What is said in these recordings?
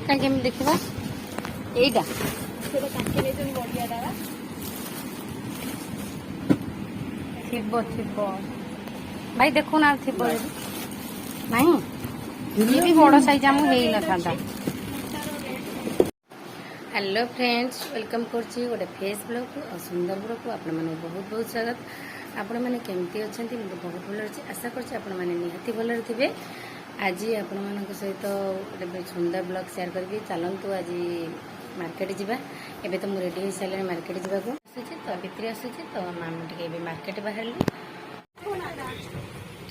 कहीं देखा यहीटा थी भाई देखो ना थी नहीं ये भी बड़ साइज आम हो ना। हेलो फ्रेंड्स वेलकम करछि गोटे फेस ब्लॉग को और सुंदर ब्लॉग को आपण माने बहुत बहुत स्वागत। आपण माने केमती अछंती मते बहुत भल अछि आशा करछि आपण माने निहाती भल थिबे। आज आपण मानक सहित गोटे सुंदर ब्लॉग शेयर करबी। चलंतु आज मार्केट जिबा। एबे तो मु रेडी हो साले मार्केट जिबा को आसुछि तो भितरी आसुछि तो मामू टिके एबे मार्केट बाहरली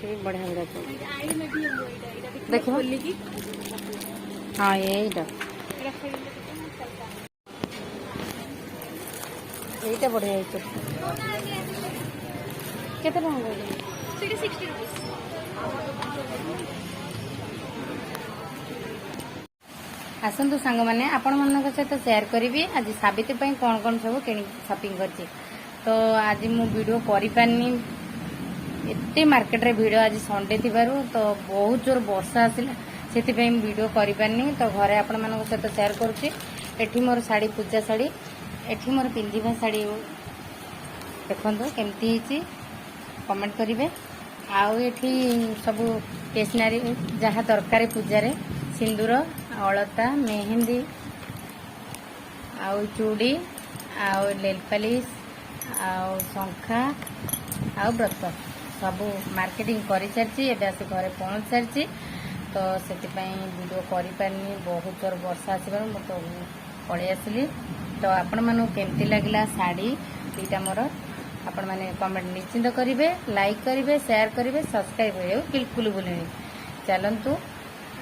ठीक बढ़िया बढ़िया देखो हाँ यहीटा यहीटा बढ़िया केते आसतु सांग मैंने आपण मान सहित शेयर करी आज साबित्री कौन कौन सब कि शॉपिंग कर तो आज मु वीडियो करी एते मार्केट रे भिड़ आज संडे थिबारु तो बहुत जोर वर्षा आसिला से वीडियो करी तो घरे आपण मान सहित शेयर करुच्ची। एठी मोर साड़ी पूजा साड़ी एठी मोर पिंधिबा साड़ी देखंतु केमती हिची कमेंट करिवे। आउ एठी सब स्टेशनरी जहाँ दरकार पूजा रे सिंदूर अलता मेहंदी आउ चूड़ी आउ नेल पॉलिश आउ शंखा आउ व्रत सब मार्केटिंग कर सारी एवं आस घरे पहुँच सारी तो से वीडियो करी बहुत जोर वर्षा आसबार मु तो पलि आसली। तो आपण मानू केमती लगला साड़ी दुईटा मोर आपण मैंने कमेंट निश्चिंत करेंगे लाइक करेंगे शेयर करेंगे सब्सक्राइब करेंगे बिल्कुल भूलेनि। चलतु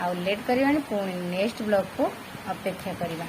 आउ लेट करवानी पुणी नेक्स्ट ब्लॉग को अपेक्षा करवा।